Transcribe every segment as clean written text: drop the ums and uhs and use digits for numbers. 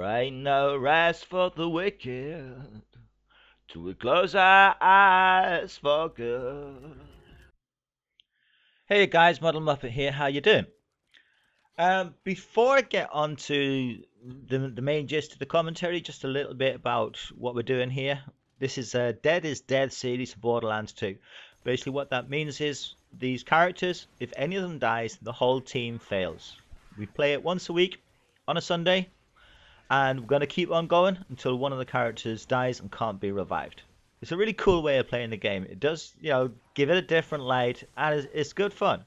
Ain't no rest for the wicked till we close our eyes for good. Hey guys, muddledmuppet here. How you doing? Before I get on to the main gist of the commentary, just a little bit about what we're doing here. This is a Dead is Dead series of Borderlands 2. Basically, what that means is these characters, if any of them dies, the whole team fails. We play it once a week on a Sunday, and we're going to keep on going until one of the characters dies and can't be revived. It's a really cool way of playing the game. It does, give it a different light, and it's good fun.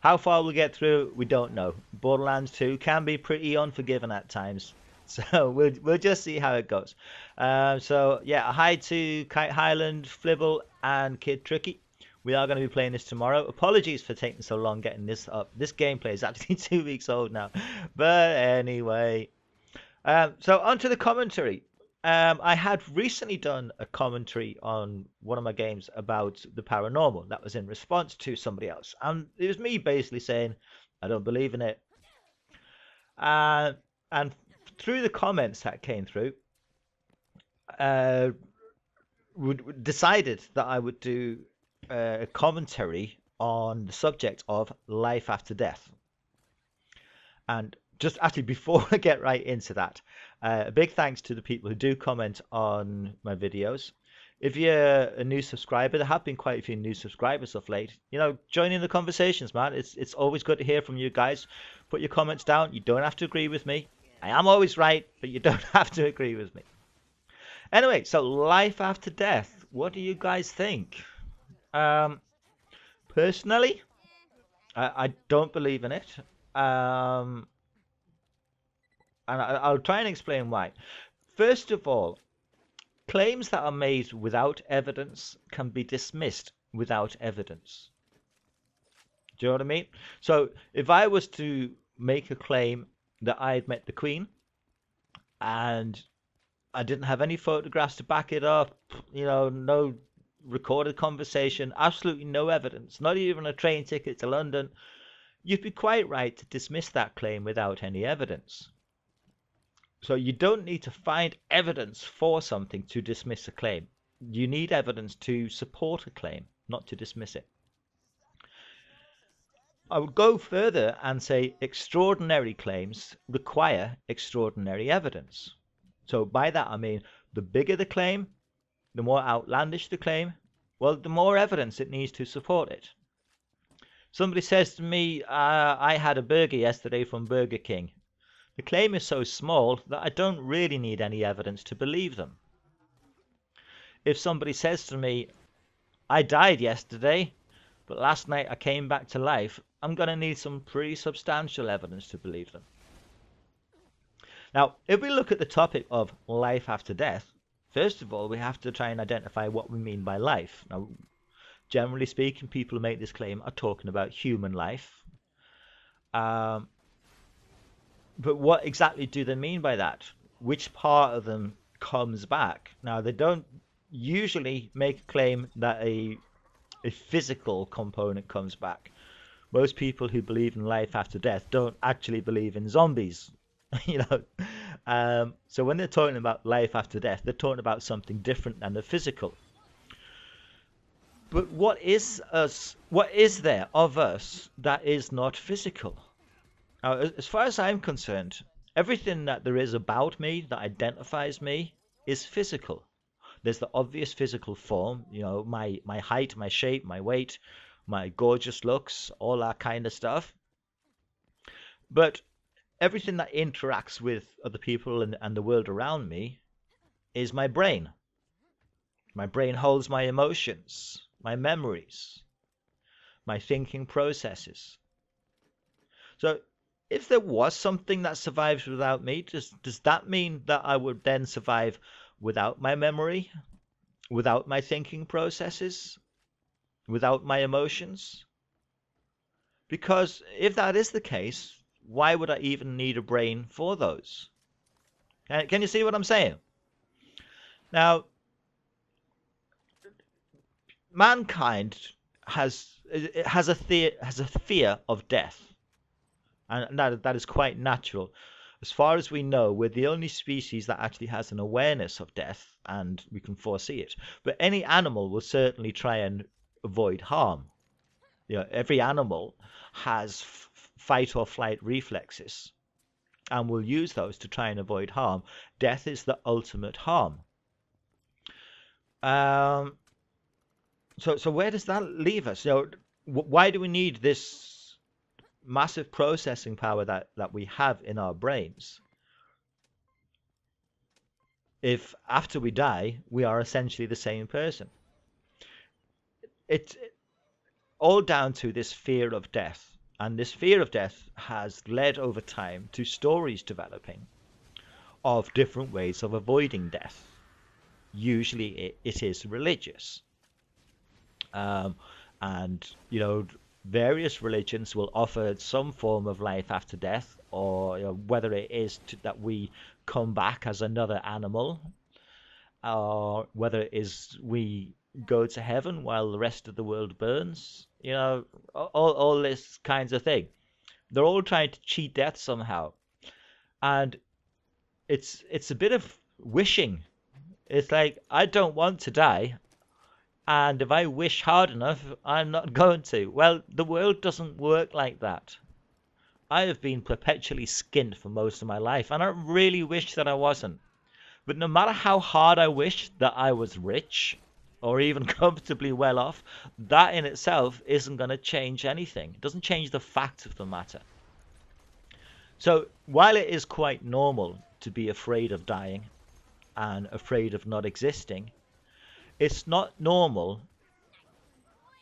How far we'll get through, we don't know. Borderlands 2 can be pretty unforgiving at times, so we'll just see how it goes. So yeah, hi to Kite Highland, Flibble, and Kid Tricky. We are going to be playing this tomorrow. Apologies for taking so long getting this up. This gameplay is actually 2 weeks old now, but anyway. So onto the commentary. I had recently done a commentary on one of my games about the paranormal. That was in response to somebody else. And it was me basically saying, I don't believe in it. And through the comments that came through, decided that I would do a commentary on the subject of life after death. And just actually before I get right into that, a big thanks to the people who do comment on my videos. If you're a new subscriber, there have been quite a few new subscribers of late. Join in the conversations, man. It's always good to hear from you guys. Put your comments down. You don't have to agree with me. I am always right, but you don't have to agree with me. Anyway, so life after death. What do you guys think? Personally, I don't believe in it. And I'll try and explain why. First of all, claims that are made without evidence can be dismissed without evidence. Do you know what I mean? So if I was to make a claim that I had met the Queen and I didn't have any photographs to back it up, no recorded conversation, absolutely no evidence, not even a train ticket to London, you'd be quite right to dismiss that claim without any evidence. So you don't need to find evidence for something to dismiss a claim. You need evidence to support a claim, not to dismiss it. I would go further and say extraordinary claims require extraordinary evidence. So by that I mean the bigger the claim, the more outlandish the claim, well, the more evidence it needs to support it. Somebody says to me, I had a burger yesterday from Burger King. The claim is so small that I don't really need any evidence to believe them. If somebody says to me, I died yesterday, but last night I came back to life, I'm going to need some pretty substantial evidence to believe them. Now, if we look at the topic of life after death, first of all, we have to try and identify what we mean by life. Now, generally speaking, people who make this claim are talking about human life. But what exactly do they mean by that? Which part of them comes back? Now, they don't usually make a claim that a physical component comes back. Most people who believe in life after death don't actually believe in zombies. So when they're talking about life after death, they're talking about something different than the physical. But what is there of us that is not physical? Now, as far as I'm concerned, everything that there is about me that identifies me is physical. There's the obvious physical form, my height, my shape, my weight, my gorgeous looks, all that kind of stuff. But everything that interacts with other people and the world around me is my brain. My brain holds my emotions, my memories, my thinking processes. So if there was something that survives without me, does that mean that I would then survive without my memory, without my thinking processes, without my emotions? Because if that is the case, why would I even need a brain for those? Can you see what I'm saying? Now, mankind has a fear of death. And that is quite natural. As far as we know, we're the only species that actually has an awareness of death and we can foresee it. But any animal will certainly try and avoid harm. Every animal has fight or flight reflexes and will use those to try and avoid harm. Death is the ultimate harm. So where does that leave us? Why do we need this massive processing power that we have in our brains if after we die we are essentially the same person? It's all down to this fear of death, and this fear of death has led over time to stories developing of different ways of avoiding death. Usually it is religious. And various religions will offer some form of life after death, or whether it is that we come back as another animal, or whether it is we go to heaven while the rest of the world burns. All this kinds of thing. They're all trying to cheat death somehow, and it's a bit of wishing. It's like, I don't want to die, and if I wish hard enough, I'm not going to. Well, the world doesn't work like that. I have been perpetually skint for most of my life, and I really wish that I wasn't. But no matter how hard I wish that I was rich, or even comfortably well off, that in itself isn't going to change anything. It doesn't change the fact of the matter. So while it is quite normal to be afraid of dying and afraid of not existing, it's not normal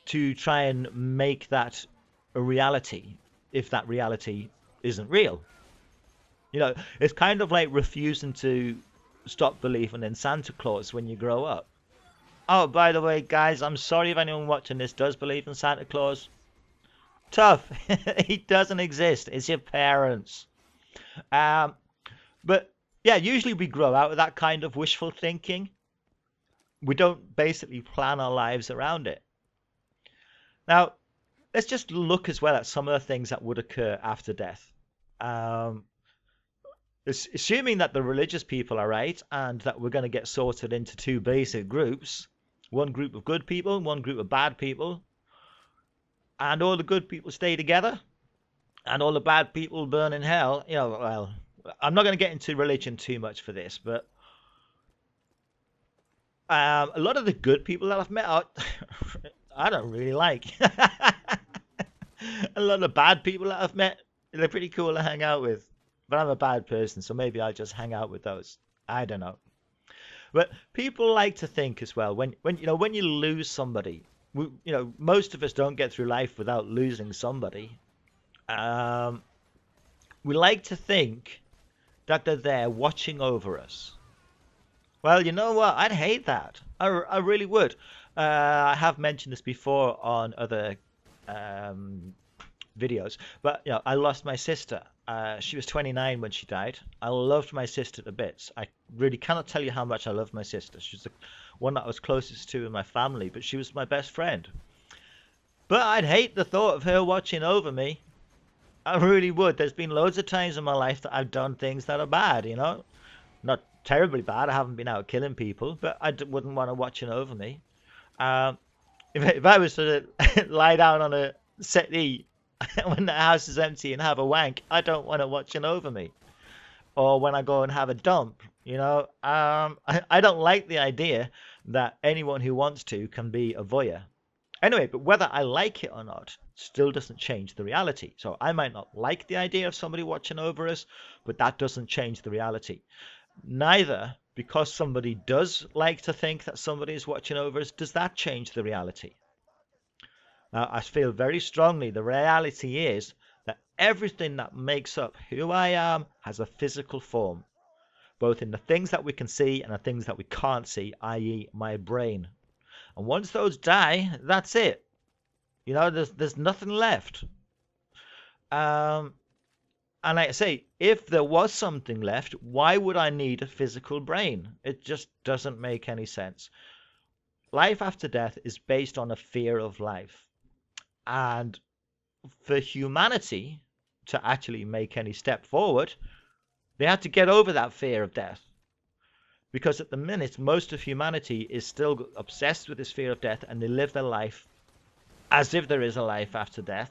to try and make that a reality if that reality isn't real. It's kind of like refusing to stop believing in Santa Claus when you grow up. Oh, by the way, guys, I'm sorry if anyone watching this does believe in Santa Claus. Tough. He doesn't exist. It's your parents. But yeah, usually we grow out of that kind of wishful thinking. We don't basically plan our lives around it. Now, let's just look as well at some of the things that would occur after death. Assuming that the religious people are right and that we're going to get sorted into two basic groups, one group of good people and one group of bad people, and all the good people stay together and all the bad people burn in hell. Well, I'm not going to get into religion too much for this, but a lot of the good people that I've met I don't really like. A lot of the bad people that I've met, they're pretty cool to hang out with. But I'm a bad person, so maybe I'll just hang out with those. I don't know. But people like to think as well, when you lose somebody, most of us don't get through life without losing somebody. We like to think that they're there watching over us. Well, you know what? I'd hate that. I really would. I have mentioned this before on other videos, but I lost my sister. She was 29 when she died. I loved my sister to bits. I really cannot tell you how much I loved my sister. She was the one that I was closest to in my family, but she was my best friend. But I'd hate the thought of her watching over me. I really would. There's been loads of times in my life that I've done things that are bad, Not terribly bad. I haven't been out killing people, but I wouldn't want her watching over me. If I was to lie down on a settee when the house is empty and have a wank, I don't want her watching over me. Or when I go and have a dump, I don't like the idea that anyone who wants to can be a voyeur. Anyway, but whether I like it or not still doesn't change the reality. So I might not like the idea of somebody watching over us, but that doesn't change the reality. Neither, because somebody does like to think that somebody is watching over us, does that change the reality. Now, I feel very strongly the reality is that everything that makes up who I am has a physical form, both in the things that we can see and the things that we can't see, i.e. my brain. And once those die, that's it. There's nothing left. And like I say, if there was something left, why would I need a physical brain? It just doesn't make any sense. Life after death is based on a fear of life. And for humanity to actually make any step forward, They had to get over that fear of death. Because at the minute, most of humanity is still obsessed with this fear of death, and they live their life as if there is a life after death.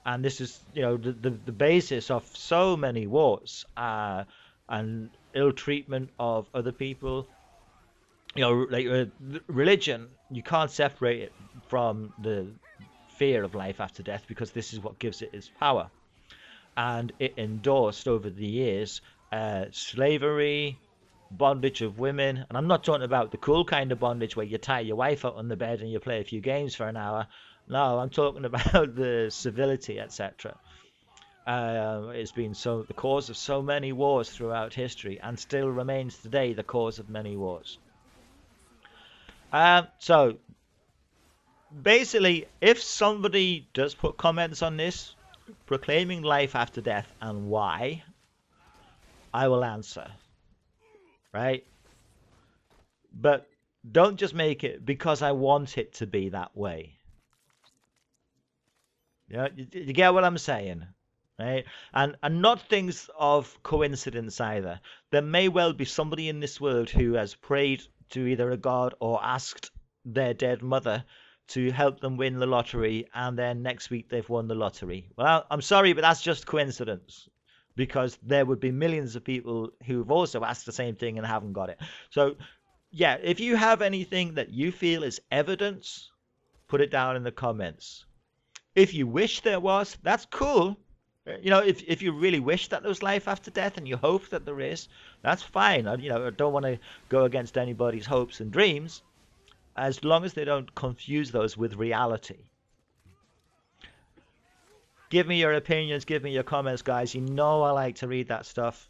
And this is, the basis of so many wars and ill treatment of other people. Like religion, you can't separate it from the fear of life after death, because this is what gives it its power. And it endorsed over the years slavery, bondage of women, and I'm not talking about the cool kind of bondage where you tie your wife out on the bed and you play a few games for an hour. No, I'm talking about the civility, etc. It's been the cause of so many wars throughout history, and still remains today the cause of many wars. So basically, if somebody does put comments on this proclaiming life after death and why, I will answer. Right? But don't just make it because I want it to be that way. You get what I'm saying? Right? And not things of coincidence either. There may well be somebody in this world who has prayed to either a god or asked their dead mother to help them win the lottery, and then next week they've won the lottery. Well, I'm sorry, but that's just coincidence, because there would be millions of people who've also asked the same thing and haven't got it. So, yeah, if you have anything that you feel is evidence, put it down in the comments. If you wish there was, that's cool. If you really wish that there was life after death and you hope that there is, that's fine. I don't want to go against anybody's hopes and dreams, as long as they don't confuse those with reality. Give me your opinions, give me your comments, guys. You know I like to read that stuff.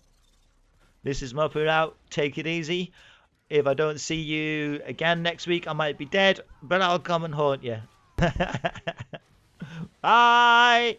This is Muppet out. Take it easy. If I don't see you again next week, I might be dead, but I'll come and haunt you. Bye!